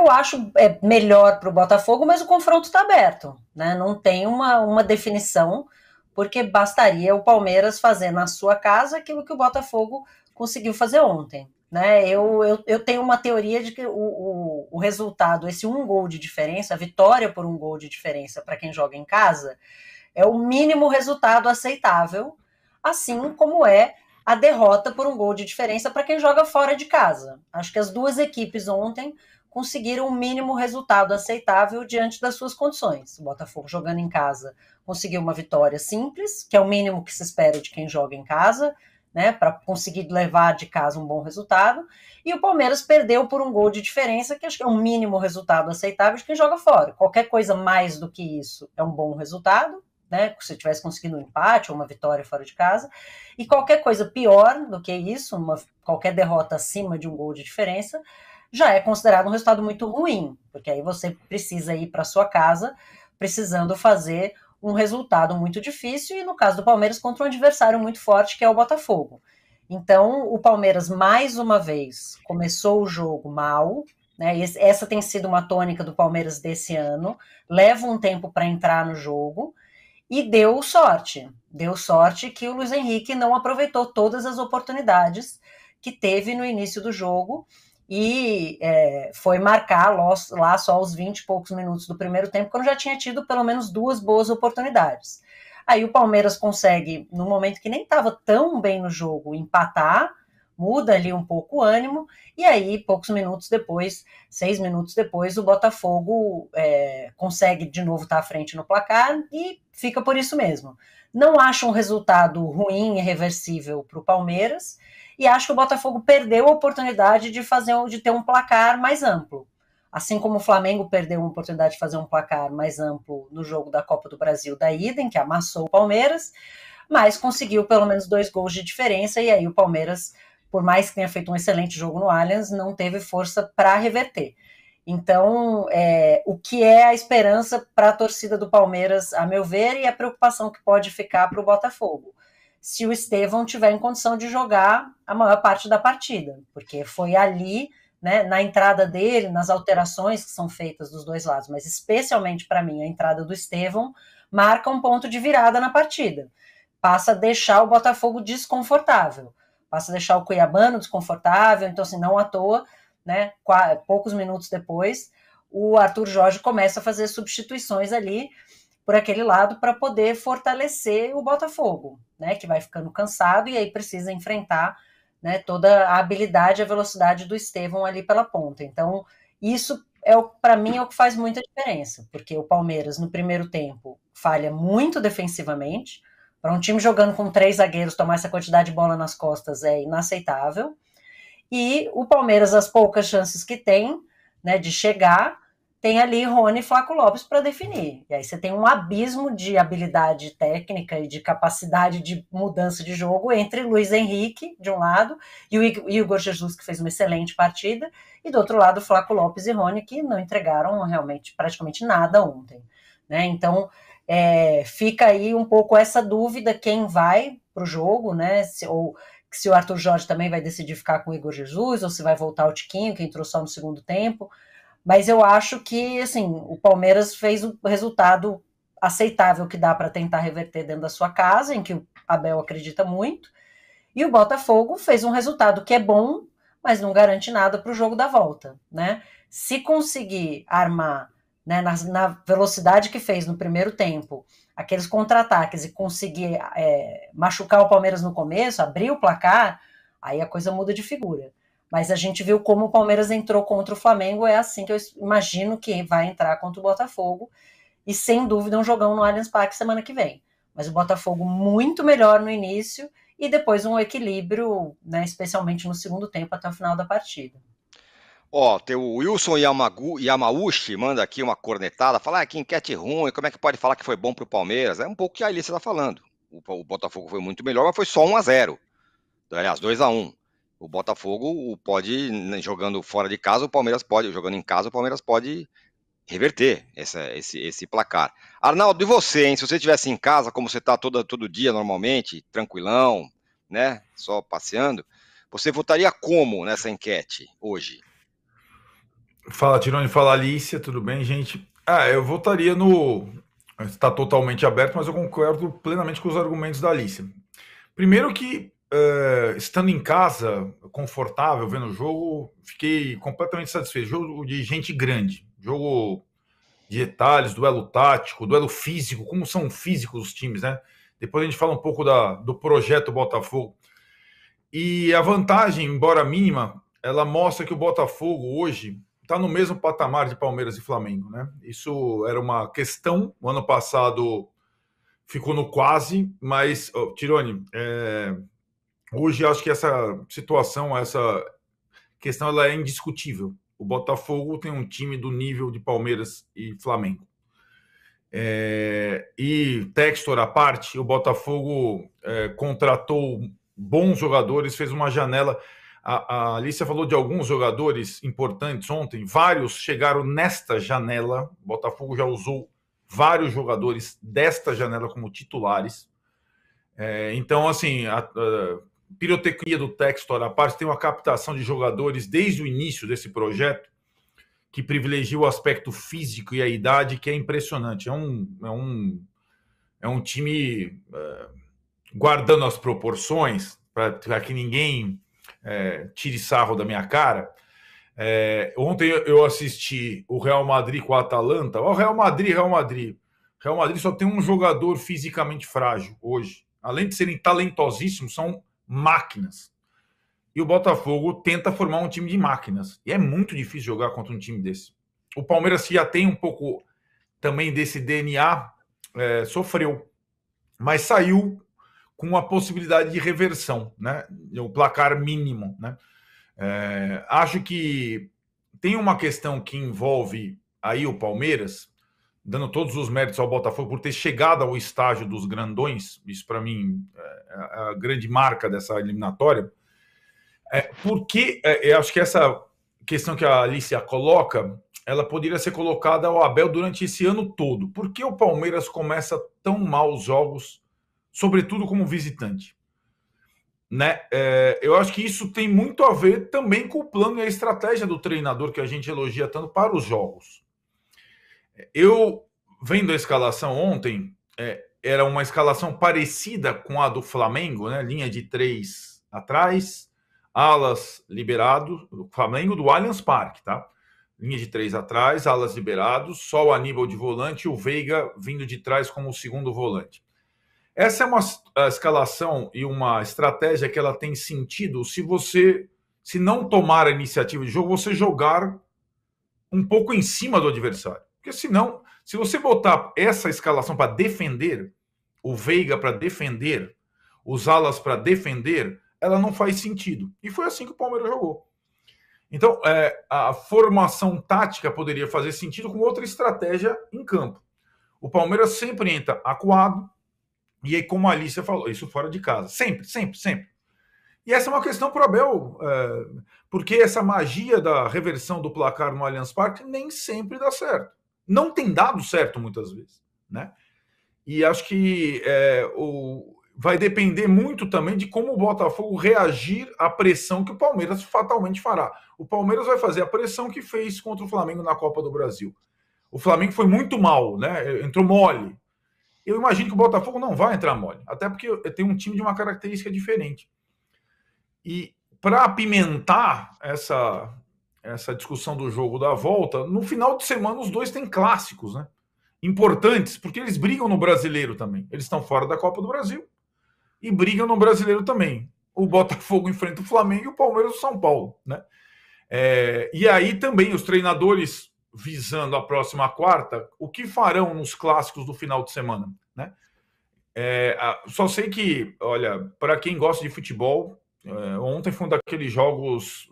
eu acho melhor para o Botafogo, mas o confronto está aberto, né? Não tem uma definição, porque bastaria o Palmeiras fazer na sua casa aquilo que o Botafogo conseguiu fazer ontem. Né? Eu tenho uma teoria de que o resultado, esse 1 gol de diferença, a vitória por 1 gol de diferença para quem joga em casa, é o mínimo resultado aceitável, assim como é a derrota por 1 gol de diferença para quem joga fora de casa. Acho que as duas equipes ontem conseguiram o mínimo resultado aceitável diante das suas condições. O Botafogo jogando em casa conseguiu uma vitória simples, que é o mínimo que se espera de quem joga em casa, né, para conseguir levar de casa um bom resultado, e o Palmeiras perdeu por 1 gol de diferença, que acho que é o mínimo resultado aceitável de quem joga fora. Qualquer coisa mais do que isso é um bom resultado, né, se tivesse conseguido um empate ou uma vitória fora de casa, e qualquer coisa pior do que isso, qualquer derrota acima de 1 gol de diferença, já é considerado um resultado muito ruim, porque aí você precisa ir para sua casa precisando fazer um resultado muito difícil, e no caso do Palmeiras, contra um adversário muito forte, que é o Botafogo. Então, o Palmeiras, mais uma vez, começou o jogo mal, né? Essa tem sido uma tônica do Palmeiras desse ano, leva um tempo para entrar no jogo, e deu sorte que o Luiz Henrique não aproveitou todas as oportunidades que teve no início do jogo, e foi marcar lá só os 20 e poucos minutos do primeiro tempo, quando já tinha tido pelo menos 2 boas oportunidades. Aí o Palmeiras consegue, no momento que nem estava tão bem no jogo, empatar, muda ali um pouco o ânimo, e aí poucos minutos depois, 6 minutos depois, o Botafogo consegue de novo estar à frente no placar e fica por isso mesmo. Não acho um resultado ruim e irreversível para o Palmeiras, e acho que o Botafogo perdeu a oportunidade de ter um placar mais amplo. Assim como o Flamengo perdeu a oportunidade de fazer um placar mais amplo no jogo da Copa do Brasil da ida, em que amassou o Palmeiras, mas conseguiu pelo menos 2 gols de diferença, e aí o Palmeiras, por mais que tenha feito um excelente jogo no Allianz, não teve força para reverter. Então, o que é a esperança para a torcida do Palmeiras, a meu ver, e a preocupação que pode ficar para o Botafogo? Se o Estevão tiver em condição de jogar a maior parte da partida, porque foi ali, né, na entrada dele, nas alterações que são feitas dos dois lados, mas especialmente para mim, a entrada do Estevão marca um ponto de virada na partida. Passa a deixar o Botafogo desconfortável, passa a deixar o cuiabano desconfortável, então assim, não à toa, né, poucos minutos depois, o Arthur Jorge começa a fazer substituições ali por aquele lado para poder fortalecer o Botafogo, né, que vai ficando cansado e aí precisa enfrentar, né, toda a habilidade e a velocidade do Estevão ali pela ponta. Então, isso para mim é o que faz muita diferença, porque o Palmeiras no primeiro tempo falha muito defensivamente. Para um time jogando com 3 zagueiros tomar essa quantidade de bola nas costas é inaceitável. E o Palmeiras, as poucas chances que tem, né, de chegar, tem ali Rony e Flaco Lopes para definir. E aí você tem um abismo de habilidade técnica e de capacidade de mudança de jogo entre Luiz Henrique, de um lado, e o Igor Jesus, que fez uma excelente partida, e do outro lado, Flaco Lopes e Rony, que não entregaram realmente praticamente nada ontem. Né? Então, fica aí um pouco essa dúvida quem vai para o jogo, né? Se o Arthur Jorge também vai decidir ficar com o Igor Jesus, ou se vai voltar o Tiquinho, que entrou só no segundo tempo. Mas eu acho que, assim, o Palmeiras fez o resultado aceitável que dá para tentar reverter dentro da sua casa, em que o Abel acredita muito, e o Botafogo fez um resultado que é bom, mas não garante nada para o jogo da volta, né? Se conseguir armar, né, na velocidade que fez no primeiro tempo, aqueles contra-ataques e conseguir machucar o Palmeiras no começo, abrir o placar, aí a coisa muda de figura. Mas a gente viu como o Palmeiras entrou contra o Flamengo, é assim que eu imagino que vai entrar contra o Botafogo, e sem dúvida um jogão no Allianz Parque semana que vem. Mas o Botafogo muito melhor no início e depois um equilíbrio, né, especialmente no segundo tempo até o final da partida. Ó, tem o Wilson Yamauchi manda aqui uma cornetada, fala que enquete ruim, como é que pode falar que foi bom pro Palmeiras? É um pouco o que a Alice está falando. O Botafogo foi muito melhor, mas foi só 1-0. Aliás, 2-1. O Botafogo pode, jogando fora de casa, o Palmeiras pode, jogando em casa, o Palmeiras pode reverter esse placar. Arnaldo, e você, hein? Se você estivesse em casa, como você está todo dia normalmente, tranquilão, né? Só passeando, você votaria como nessa enquete hoje? Fala, Tirone, fala, Alicia, tudo bem, gente? Eu votaria no. Está totalmente aberto, mas eu concordo plenamente com os argumentos da Alicia. Primeiro que, estando em casa, confortável, vendo o jogo, fiquei completamente satisfeito. Jogo de gente grande, jogo de detalhes, duelo tático, duelo físico, como são físicos os times, né? Depois a gente fala um pouco do projeto Botafogo. E a vantagem, embora mínima, ela mostra que o Botafogo hoje está no mesmo patamar de Palmeiras e Flamengo, né? Isso era uma questão. O ano passado ficou no quase, mas, Tirone, hoje acho que essa situação, essa questão, ela é indiscutível. O Botafogo tem um time do nível de Palmeiras e Flamengo. E Textor à parte, o Botafogo contratou bons jogadores, fez uma janela. A Alicia falou de alguns jogadores importantes ontem, vários chegaram nesta janela. O Botafogo já usou vários jogadores desta janela como titulares. Então, assim, a pirotecnia do Textor à parte, tem uma captação de jogadores desde o início desse projeto que privilegia o aspecto físico e a idade, que é impressionante. É um time guardando as proporções, para que ninguém tire sarro da minha cara. Ontem eu assisti o Real Madrid com a Atalanta. Real Madrid. Real Madrid só tem um jogador fisicamente frágil hoje. Além de serem talentosíssimos, são máquinas. E o Botafogo tenta formar um time de máquinas. E é muito difícil jogar contra um time desse. O Palmeiras, que já tem um pouco também desse DNA, sofreu. Mas saiu com a possibilidade de reversão, né? O placar mínimo, né? Acho que tem uma questão que envolve aí o Palmeiras, dando todos os méritos ao Botafogo por ter chegado ao estágio dos grandões. Isso, para mim, é a grande marca dessa eliminatória. Porque eu acho que essa questão que a Alicia coloca, ela poderia ser colocada ao Abel durante esse ano todo. Por que o Palmeiras começa tão mal os jogos, sobretudo como visitante? Né? Eu acho que isso tem muito a ver também com o plano e a estratégia do treinador, que a gente elogia tanto para os jogos. Eu, vendo a escalação ontem, era uma escalação parecida com a do Flamengo, né? Linha de 3 atrás, alas liberados, o Flamengo do Allianz Parque, tá? Linha de 3 atrás, alas liberados, só o Aníbal de volante e o Veiga vindo de trás como o segundo volante. Essa é uma escalação e uma estratégia que ela tem sentido se não tomar a iniciativa de jogo, você jogar um pouco em cima do adversário. Porque senão, se você botar essa escalação para defender, o Veiga para defender, os alas para defender, ela não faz sentido. E foi assim que o Palmeiras jogou. Então, a formação tática poderia fazer sentido com outra estratégia em campo. O Palmeiras sempre entra acuado, e aí, como a Alicia falou, isso fora de casa. Sempre. E essa é uma questão para o Abel, porque essa magia da reversão do placar no Allianz Parque nem sempre dá certo. Não tem dado certo muitas vezes, né? E acho que vai depender muito também de como o Botafogo reagir à pressão que o Palmeiras fatalmente fará. O Palmeiras vai fazer a pressão que fez contra o Flamengo na Copa do Brasil. O Flamengo foi muito mal, né? Entrou mole. Eu imagino que o Botafogo não vai entrar mole, até porque tem um time de uma característica diferente. E para apimentar essa discussão do jogo da volta, no final de semana os dois têm clássicos, né? Importantes, porque eles brigam no Brasileiro também. Eles estão fora da Copa do Brasil e brigam no Brasileiro também. O Botafogo enfrenta o Flamengo e o Palmeiras o São Paulo, né? E aí também os treinadores, visando a próxima quarta, o que farão nos clássicos do final de semana, né? Só sei que, olha, para quem gosta de futebol, ontem foi um daqueles jogos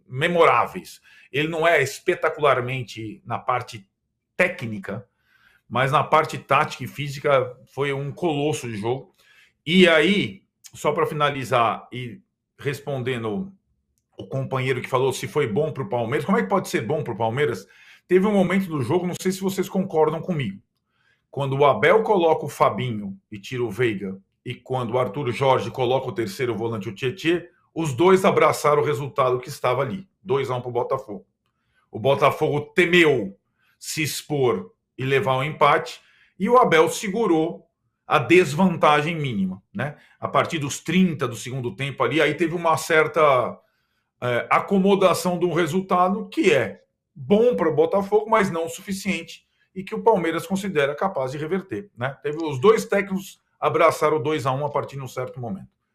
memoráveis. Ele não é espetacularmente na parte técnica, mas na parte tática e física foi um colosso de jogo. E aí, só para finalizar e respondendo o companheiro que falou se foi bom para o Palmeiras, como é que pode ser bom para o Palmeiras? Teve um momento do jogo, não sei se vocês concordam comigo, quando o Abel coloca o Fabinho e tira o Veiga, e quando o Arthur Jorge coloca o terceiro volante, o Tietê, os dois abraçaram o resultado que estava ali, 2-1 para o Botafogo. O Botafogo temeu se expor e levar um empate, e o Abel segurou a desvantagem mínima, né? A partir dos 30 do segundo tempo ali, aí teve uma certa acomodação de um resultado que é bom para o Botafogo, mas não o suficiente, e que o Palmeiras considera capaz de reverter, né? Os dois técnicos abraçaram o 2-1 a partir de um certo momento.